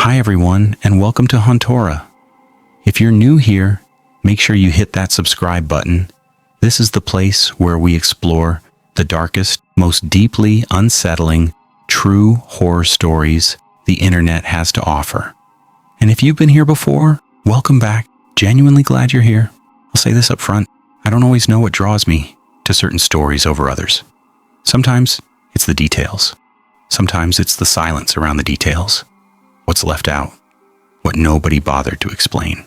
Hi everyone, and welcome to Hauntora. If you're new here, make sure you hit that subscribe button. This is the place where we explore the darkest, most deeply unsettling, true horror stories the internet has to offer. And if you've been here before, welcome back. Genuinely glad you're here. I'll say this up front. I don't always know what draws me to certain stories over others. Sometimes it's the details. Sometimes it's the silence around the details. What's left out. What nobody bothered to explain.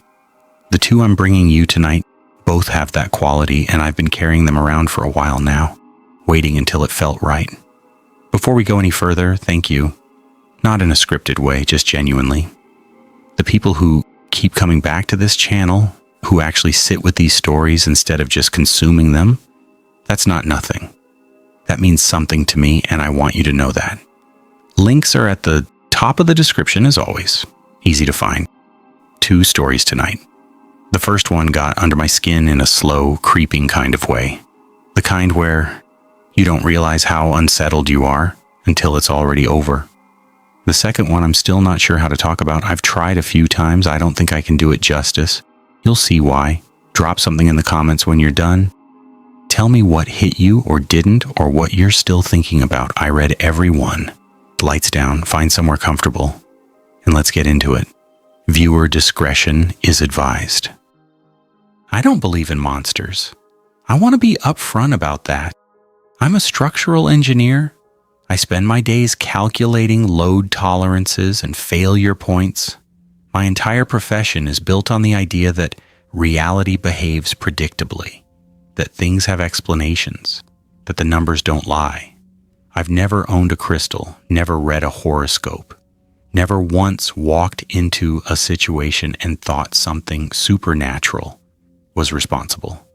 The two I'm bringing you tonight both have that quality, and I've been carrying them around for a while now, waiting until it felt right. Before we go any further, thank you. Not in a scripted way, just genuinely. The people who keep coming back to this channel, who actually sit with these stories instead of just consuming them, that's not nothing. That means something to me, and I want you to know that. Links are at the top of the description as always. Easy to find. 2 stories tonight. The first one got under my skin in a slow, creeping kind of way. The kind where you don't realize how unsettled you are until it's already over. The second one I'm still not sure how to talk about. I've tried a few times. I don't think I can do it justice. You'll see why. Drop something in the comments when you're done. Tell me what hit you or didn't, or what you're still thinking about. I read every one. Lights down, find somewhere comfortable, and let's get into it. Viewer discretion is advised. I don't believe in monsters. I want to be upfront about that. I'm a structural engineer. I spend my days calculating load tolerances and failure points. My entire profession is built on the idea that reality behaves predictably, that things have explanations, that the numbers don't lie. I've never owned a crystal, never read a horoscope, never once walked into a situation and thought something supernatural was responsible.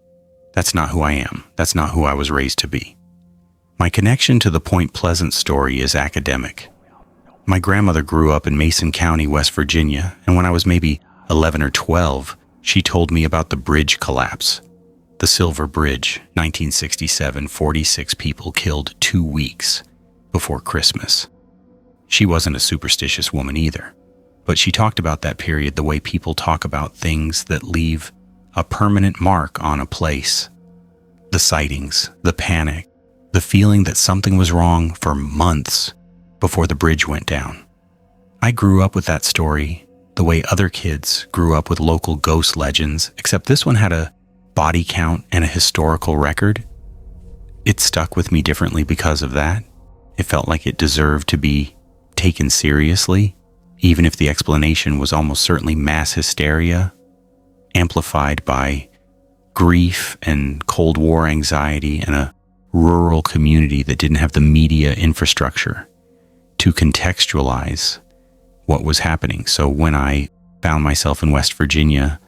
That's not who I am. That's not who I was raised to be. My connection to the Point Pleasant story is academic. My grandmother grew up in Mason County, West Virginia, and when I was maybe 11 or 12, she told me about the bridge collapse. The Silver Bridge, 1967, 46 people killed 2 weeks before Christmas. She wasn't a superstitious woman either, but she talked about that period the way people talk about things that leave a permanent mark on a place. The sightings, the panic, the feeling that something was wrong for months before the bridge went down. I grew up with that story the way other kids grew up with local ghost legends, except this one had a body count and a historical record. It stuck with me differently because of that. It felt like it deserved to be taken seriously, even if the explanation was almost certainly mass hysteria, amplified by grief and Cold War anxiety and a rural community that didn't have the media infrastructure to contextualize what was happening. So when I found myself in West Virginia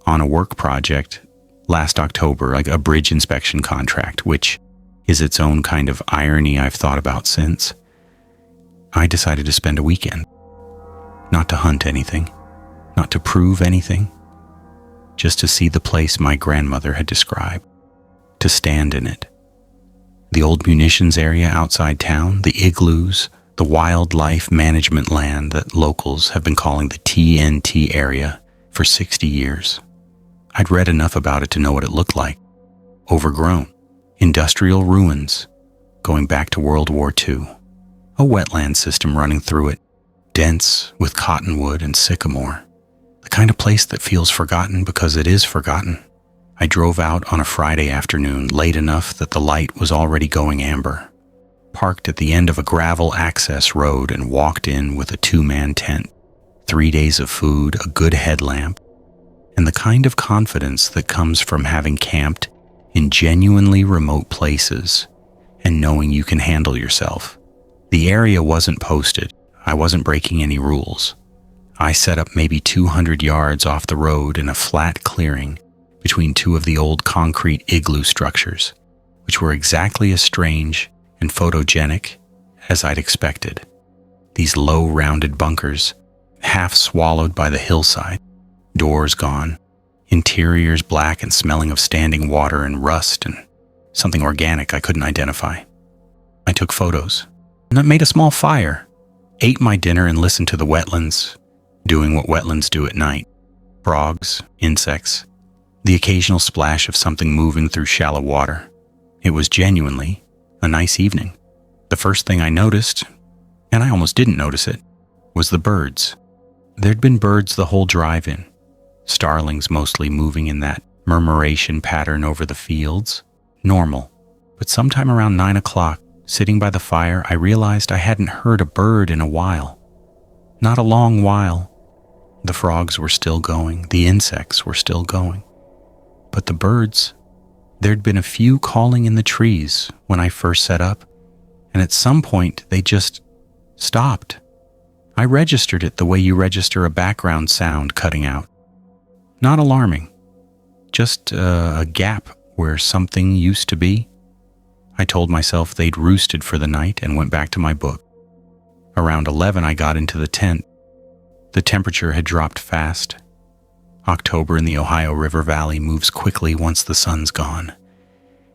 on a work project last October, like a bridge inspection contract, which is its own kind of irony I've thought about since, I decided to spend a weekend. Not to hunt anything, not to prove anything, just to see the place my grandmother had described, to stand in it. The old munitions area outside town, the igloos, the wildlife management land that locals have been calling the TNT area for 60 years. I'd read enough about it to know what it looked like. Overgrown, industrial ruins, going back to World War II. A wetland system running through it, dense with cottonwood and sycamore. The kind of place that feels forgotten because it is forgotten. I drove out on a Friday afternoon, late enough that the light was already going amber. Parked at the end of a gravel access road and walked in with a 2-man tent, 3 days of food, a good headlamp, and the kind of confidence that comes from having camped in genuinely remote places and knowing you can handle yourself. The area wasn't posted. I wasn't breaking any rules. I set up maybe 200 yards off the road in a flat clearing between 2 of the old concrete igloo structures, which were exactly as strange and photogenic as I'd expected. These low, rounded bunkers, half swallowed by the hillside, doors gone, interiors black and smelling of standing water and rust and something organic I couldn't identify. I took photos and I made a small fire, ate my dinner and listened to the wetlands, doing what wetlands do at night. Frogs, insects, the occasional splash of something moving through shallow water. It was genuinely a nice evening. The first thing I noticed, and I almost didn't notice it, was the birds. There'd been birds the whole drive-in, starlings mostly moving in that murmuration pattern over the fields. Normal. But sometime around 9 o'clock, sitting by the fire, I realized I hadn't heard a bird in a while. Not a long while. The frogs were still going, the insects were still going. But the birds, there'd been a few calling in the trees when I first set up, and at some point they just stopped. I registered it the way you register a background sound cutting out. Not alarming, just a gap where something used to be. I told myself they'd roosted for the night and went back to my book. Around 11, I got into the tent. The temperature had dropped fast. October in the Ohio River Valley moves quickly once the sun's gone,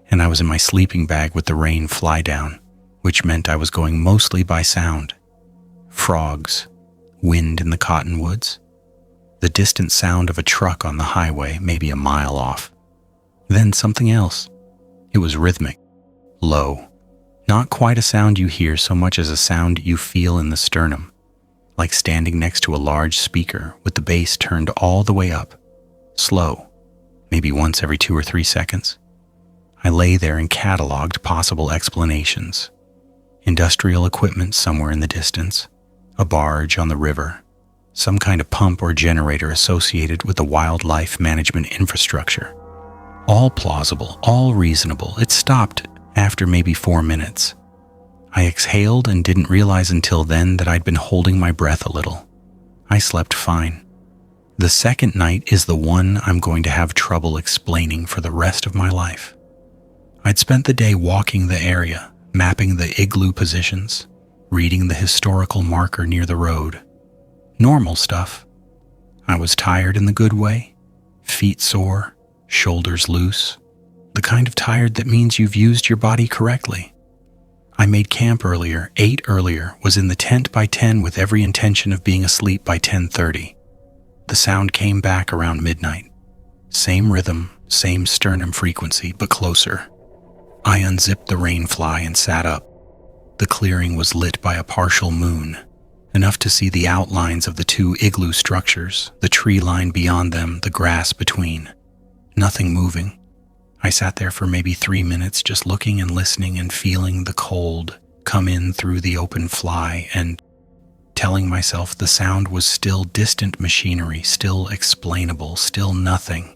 and I was in my sleeping bag with the rain fly down, which meant I was going mostly by sound. Frogs, wind in the cottonwoods, the distant sound of a truck on the highway maybe a mile off. Then something else. It was rhythmic, low, not quite a sound you hear so much as a sound you feel in the sternum, like standing next to a large speaker with the bass turned all the way up, slow, maybe once every 2 or 3 seconds. I lay there and cataloged possible explanations. Industrial equipment somewhere in the distance, a barge on the river, some kind of pump or generator associated with the wildlife management infrastructure. All plausible, all reasonable. It stopped after maybe 4 minutes. I exhaled and didn't realize until then that I'd been holding my breath a little. I slept fine. The second night is the one I'm going to have trouble explaining for the rest of my life. I'd spent the day walking the area, mapping the igloo positions, reading the historical marker near the road. Normal stuff. I was tired in the good way, feet sore, shoulders loose, the kind of tired that means you've used your body correctly. I made camp earlier, ate earlier, was in the tent by 10 with every intention of being asleep by 10:30. The sound came back around midnight. Same rhythm, same sternum frequency, but closer. I unzipped the rain fly and sat up. The clearing was lit by a partial moon, enough to see the outlines of the 2 igloo structures, the tree line beyond them, the grass between. Nothing moving. I sat there for maybe 3 minutes just looking and listening and feeling the cold come in through the open fly and telling myself the sound was still distant machinery, still explainable, still nothing.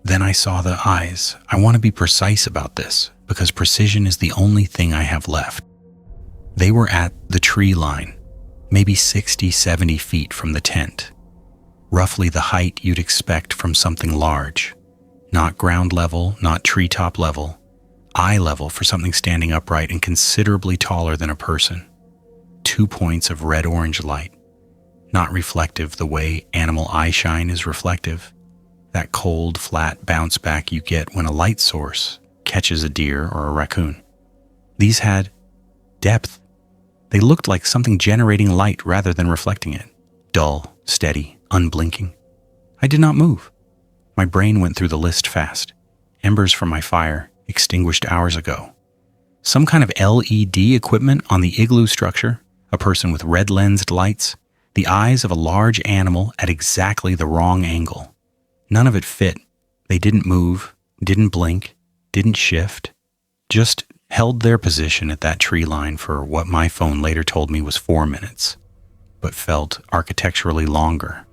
Then I saw the eyes. I want to be precise about this because precision is the only thing I have left. They were at the tree line, maybe 60, 70 feet from the tent, roughly the height you'd expect from something large. Not ground level, not treetop level, eye level for something standing upright and considerably taller than a person. 2 points of red-orange light, not reflective the way animal eye shine is reflective, that cold, flat bounce back you get when a light source catches a deer or a raccoon. These had depth. They looked like something generating light rather than reflecting it. Dull, steady, unblinking. I did not move. My brain went through the list fast. Embers from my fire, extinguished hours ago. Some kind of LED equipment on the igloo structure, a person with red-lensed lights, the eyes of a large animal at exactly the wrong angle. None of it fit. They didn't move, didn't blink, didn't shift, just held their position at that tree line for what my phone later told me was 4 minutes, but felt architecturally longer.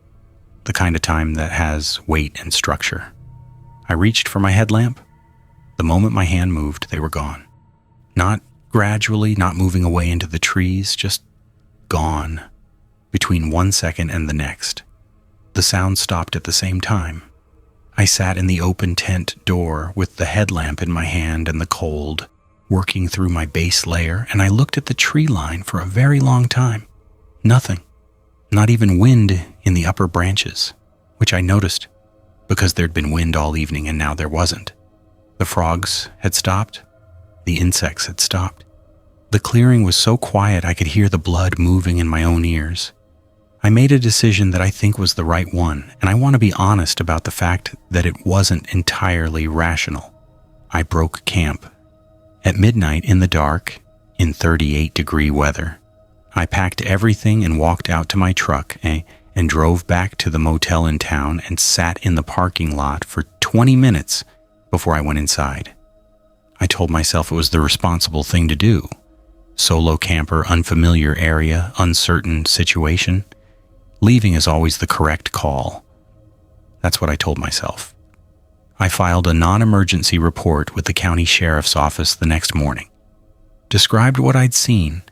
The kind of time that has weight and structure. I reached for my headlamp. The moment my hand moved, they were gone. Not gradually, not moving away into the trees, just gone. Between 1 second and the next. The sound stopped at the same time. I sat in the open tent door with the headlamp in my hand and the cold, working through my base layer, and I looked at the tree line for a very long time. Nothing. Not even wind in the upper branches, which I noticed because there'd been wind all evening and now there wasn't. The frogs had stopped. The insects had stopped. The clearing was so quiet I could hear the blood moving in my own ears. I made a decision that I think was the right one, and I want to be honest about the fact that it wasn't entirely rational. I broke camp. At midnight in the dark, in 38-degree weather, I packed everything and walked out to my truck and drove back to the motel in town and sat in the parking lot for 20 minutes before I went inside. I told myself it was the responsible thing to do. Solo camper, unfamiliar area, uncertain situation. Leaving is always the correct call. That's what I told myself. I filed a non-emergency report with the county sheriff's office the next morning. Described what I'd seen.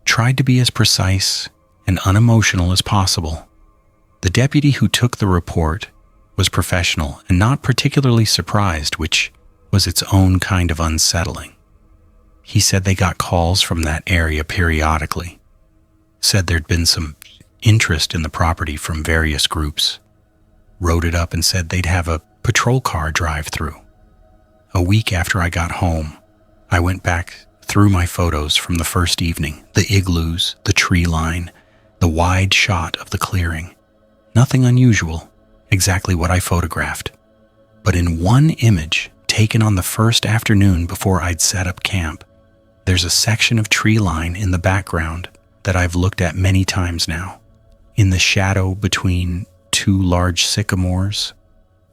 Tried to be as precise and unemotional as possible. The deputy who took the report was professional and not particularly surprised, which was its own kind of unsettling. He said they got calls from that area periodically. Said there'd been some interest in the property from various groups. Wrote it up and said they'd have a patrol car drive through. A week after I got home, I went back through my photos from the first evening, the igloos, the tree line, the wide shot of the clearing. Nothing unusual, exactly what I photographed. But in one image, taken on the first afternoon before I'd set up camp, there's a section of tree line in the background that I've looked at many times now. In the shadow between two large sycamores,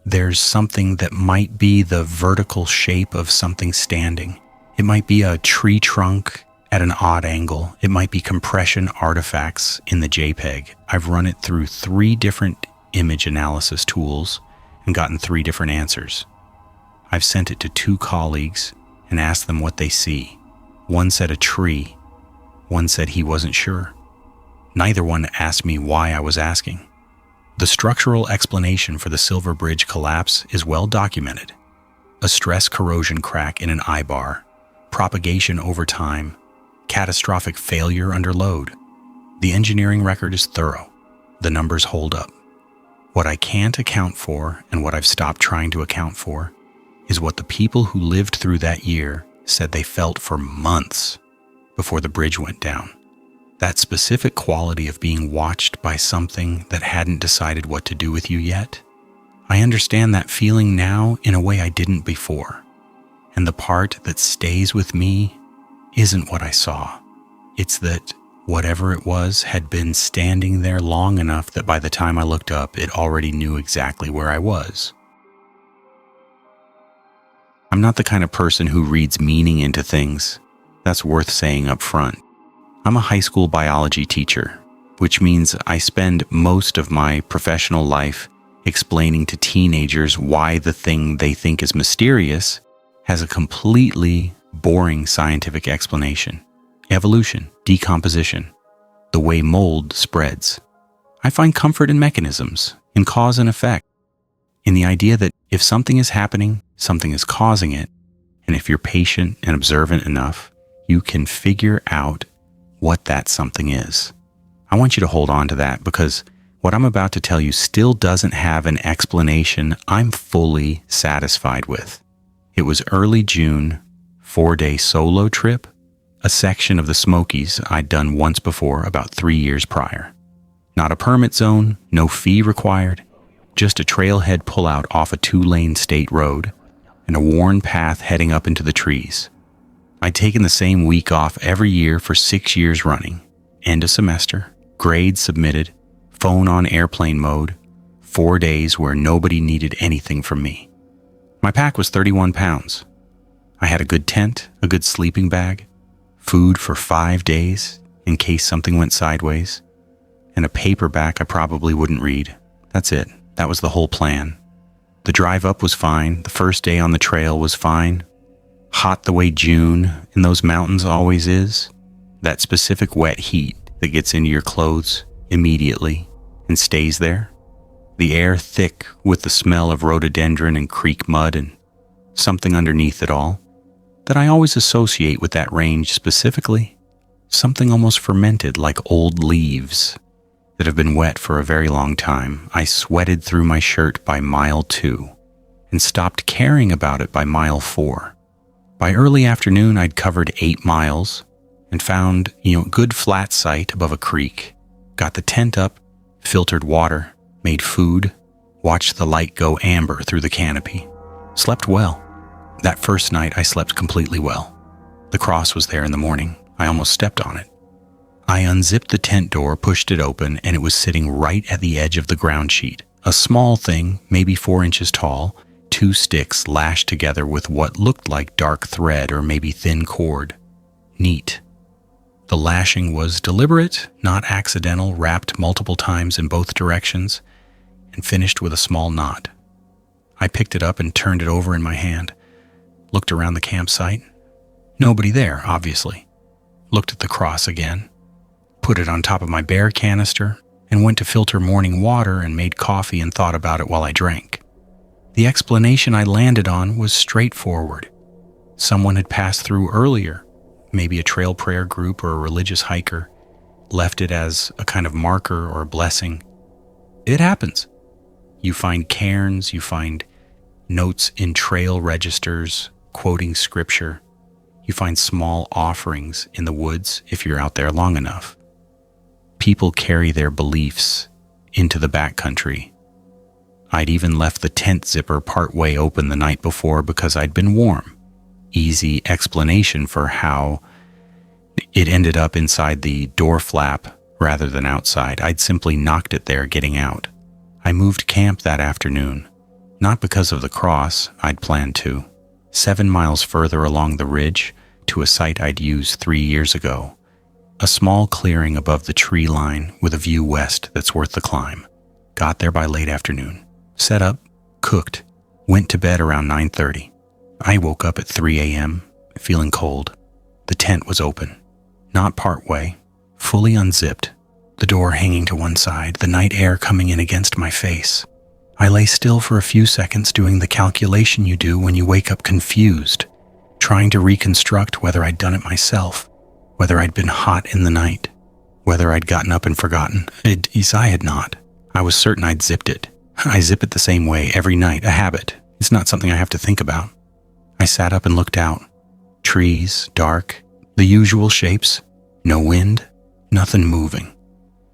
there's something that might be the vertical shape of something standing. It might be a tree trunk at an odd angle. It might be compression artifacts in the JPEG. I've run it through 3 different image analysis tools and gotten 3 different answers. I've sent it to 2 colleagues and asked them what they see. One said a tree. One said he wasn't sure. Neither one asked me why I was asking. The structural explanation for the Silver Bridge collapse is well documented. A stress corrosion crack in an eye-bar, propagation over time, catastrophic failure under load. The engineering record is thorough. The numbers hold up. What I can't account for, and what I've stopped trying to account for, is what the people who lived through that year said they felt for months before the bridge went down. That specific quality of being watched by something that hadn't decided what to do with you yet. I understand that feeling now in a way I didn't before. And the part that stays with me isn't what I saw. It's that whatever it was had been standing there long enough that by the time I looked up, it already knew exactly where I was. I'm not the kind of person who reads meaning into things. That's worth saying up front. I'm a high school biology teacher, which means I spend most of my professional life explaining to teenagers why the thing they think is mysterious has a completely boring scientific explanation. Evolution, decomposition, the way mold spreads. I find comfort in mechanisms, in cause and effect, in the idea that if something is happening, something is causing it, and if you're patient and observant enough, you can figure out what that something is. I want you to hold on to that because what I'm about to tell you still doesn't have an explanation I'm fully satisfied with. It was early June, 4-day solo trip, a section of the Smokies I'd done once before about 3 years prior. Not a permit zone, no fee required, just a trailhead pullout off a 2-lane state road and a worn path heading up into the trees. I'd taken the same week off every year for 6 years running. End of semester, grades submitted, phone on airplane mode, 4 days where nobody needed anything from me. My pack was 31 pounds. I had a good tent, a good sleeping bag, food for 5 days in case something went sideways, and a paperback I probably wouldn't read. That's it. That was the whole plan. The drive up was fine. The first day on the trail was fine. Hot the way June in those mountains always is. That specific wet heat that gets into your clothes immediately and stays there. The air thick with the smell of rhododendron and creek mud and something underneath it all that I always associate with that range specifically. Something almost fermented like old leaves that have been wet for a very long time. I sweated through my shirt by mile 2 and stopped caring about it by mile 4. By early afternoon, I'd covered 8 miles, and found, good flat site above a creek. Got the tent up, filtered water, made food, watched the light go amber through the canopy. Slept well. That first night I slept completely well. The cross was there in the morning. I almost stepped on it. I unzipped the tent door, pushed it open, and it was sitting right at the edge of the ground sheet. A small thing, maybe 4 inches tall, 2 sticks lashed together with what looked like dark thread or maybe thin cord. Neat. The lashing was deliberate, not accidental, wrapped multiple times in both directions, and finished with a small knot. I picked it up and turned it over in my hand. Looked around the campsite. Nobody there, obviously. Looked at the cross again. Put it on top of my bear canister, and went to filter morning water and made coffee and thought about it while I drank. The explanation I landed on was straightforward. Someone had passed through earlier, maybe a trail prayer group or a religious hiker, left it as a kind of marker or a blessing. It happens. You find cairns, you find notes in trail registers quoting scripture. You find small offerings in the woods if you're out there long enough. People carry their beliefs into the backcountry. I'd even left the tent zipper partway open the night before because I'd been warm. Easy explanation for how it ended up inside the door flap rather than outside. I'd simply knocked it there getting out. I moved camp that afternoon, not because of the cross I'd planned to. 7 miles further along the ridge to a site I'd used 3 years ago. A small clearing above the tree line with a view west that's worth the climb. Got there by late afternoon. Set up, cooked, went to bed around 9:30. I woke up at 3 a.m., feeling cold. The tent was open, not part way, fully unzipped, the door hanging to one side, the night air coming in against my face. I lay still for a few seconds doing the calculation you do when you wake up confused, trying to reconstruct whether I'd done it myself, whether I'd been hot in the night, whether I'd gotten up and forgotten. I had not. I was certain I'd zipped it. I zip it the same way every night, a habit. It's not something I have to think about. I sat up and looked out. Trees, dark, the usual shapes, no wind, nothing moving.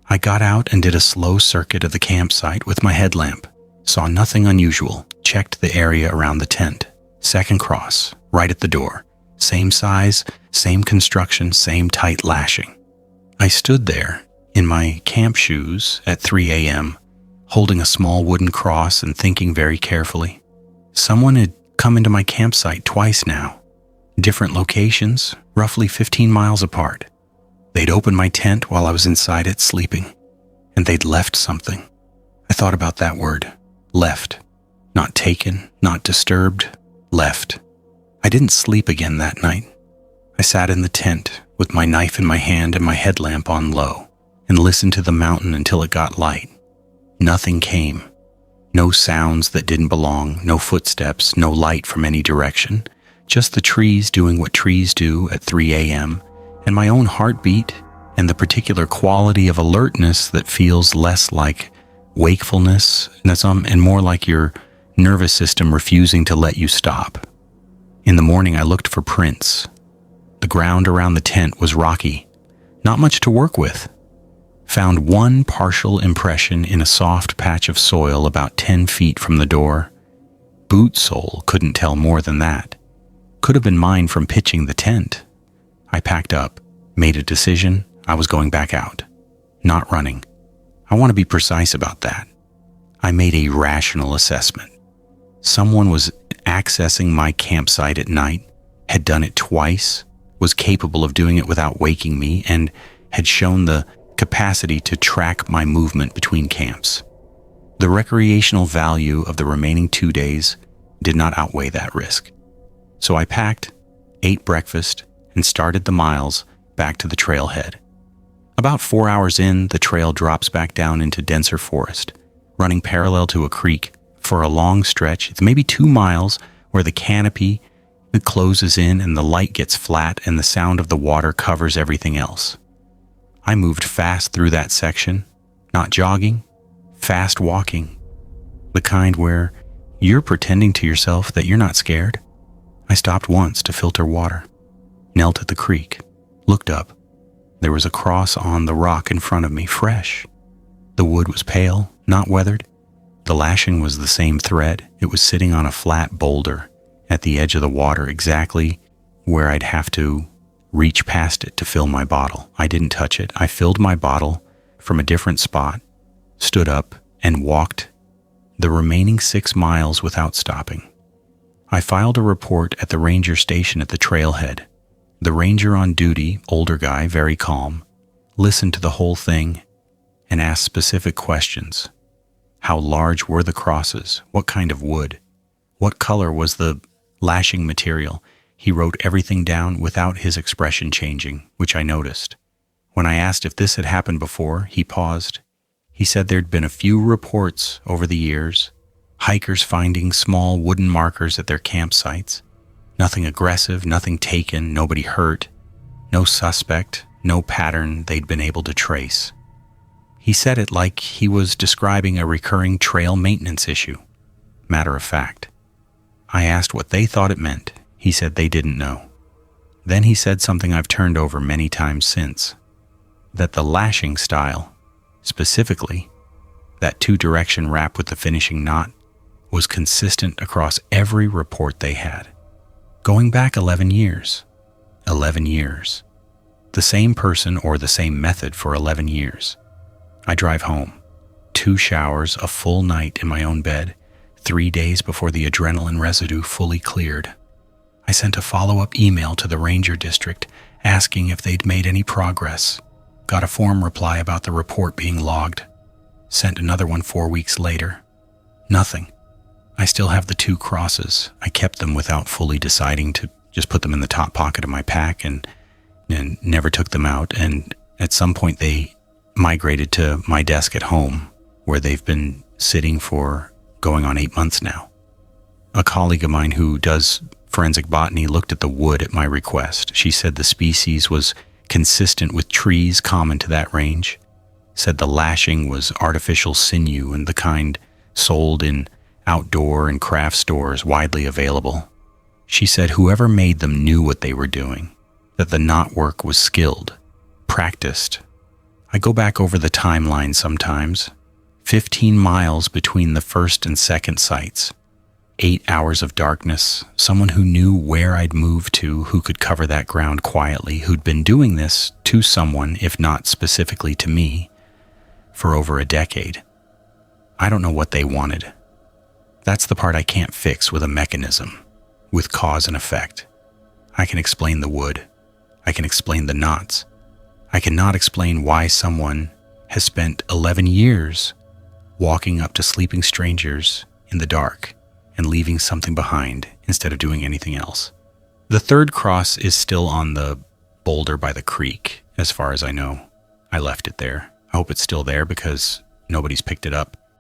I got out and did a slow circuit of the campsite with my headlamp. Saw nothing unusual, checked the area around the tent. Second cross, right at the door. Same size, same construction, same tight lashing. I stood there, in my camp shoes, at 3 a.m., holding a small wooden cross and thinking very carefully. Someone had come into my campsite twice now. Different locations, roughly 15 miles apart. They'd opened my tent while I was inside it sleeping, and they'd left something. I thought about that word. Left. Not taken, not disturbed. Left. I didn't sleep again that night. I sat in the tent with my knife in my hand and my headlamp on low and listened to the mountain until it got light. Nothing came. No sounds that didn't belong, no footsteps, no light from any direction. Just the trees doing what trees do at 3 a.m. and my own heartbeat and the particular quality of alertness that feels less like wakefulness and more like your nervous system refusing to let you stop. In the morning, I looked for prints. The ground around the tent was rocky, not much to work with. Found one partial impression in a soft patch of soil about 10 feet from the door. Boot sole couldn't tell more than that. Could have been mine from pitching the tent. I packed up, made a decision. I was going back out, not running. I want to be precise about that. I made a rational assessment. Someone was accessing my campsite at night, had done it twice, was capable of doing it without waking me, and had shown the capacity to track my movement between camps. The recreational value of the remaining 2 days did not outweigh that risk. So I packed, ate breakfast, and started the miles back to the trailhead. About 4 hours in, the trail drops back down into denser forest, running parallel to a creek for a long stretch. It's maybe 2 miles where the canopy closes in and the light gets flat and the sound of the water covers everything else. I moved fast through that section, not jogging, fast walking, the kind where you're pretending to yourself that you're not scared. I stopped once to filter water, knelt at the creek, Looked up. There was a cross on the rock in front of me, fresh. The wood was pale, not weathered. The lashing was the same thread. It was sitting on a flat boulder at the edge of the water, exactly where I'd have to reach past it to fill my bottle. I didn't touch it. I filled my bottle from a different spot, stood up, and walked the remaining 6 miles without stopping. I filed a report at the ranger station at the trailhead. The ranger on duty, older guy, very calm, listened to the whole thing and asked specific questions. How large were the crosses? What kind of wood? What color was the lashing material? He wrote everything down without his expression changing, which I noticed. When I asked if this had happened before, he paused. He said there'd been a few reports over the years, hikers finding small wooden markers at their campsites. Nothing aggressive, nothing taken, nobody hurt, no suspect, no pattern they'd been able to trace. He said it like he was describing a recurring trail maintenance issue. Matter of fact. I asked what they thought it meant. He said they didn't know. Then he said something I've turned over many times since, that the lashing style, specifically that 2-direction wrap with the finishing knot, was consistent across every report they had. Going back 11 years. 11 years. The same person or the same method for 11 years. I drive home. 2 showers, a full night in my own bed, 3 days before the adrenaline residue fully cleared. I sent a follow-up email to the ranger district asking if they'd made any progress. Got a form reply about the report being logged. Sent another one 4 weeks later. Nothing. I still have the 2 crosses. I kept them without fully deciding to just put them in the top pocket of my pack and never took them out. And at some point they migrated to my desk at home, where they've been sitting for going on 8 months now. A colleague of mine who does forensic botany looked at the wood at my request. She said the species was consistent with trees common to that range. Said the lashing was artificial sinew and the kind sold in outdoor and craft stores widely available. She said whoever made them knew what they were doing, that the knot work was skilled, practiced. I go back over the timeline sometimes. 15 miles between the first and second sites. 8 hours of darkness. Someone who knew where I'd moved to, who could cover that ground quietly, who'd been doing this to someone, if not specifically to me, for over a decade. I don't know what they wanted. That's the part I can't fix with a mechanism, with cause and effect. I can explain the wood. I can explain the knots. I cannot explain why someone has spent 11 years walking up to sleeping strangers in the dark and leaving something behind instead of doing anything else. The 3rd cross is still on the boulder by the creek, as far as I know. I left it there. I hope it's still there because nobody's picked it up.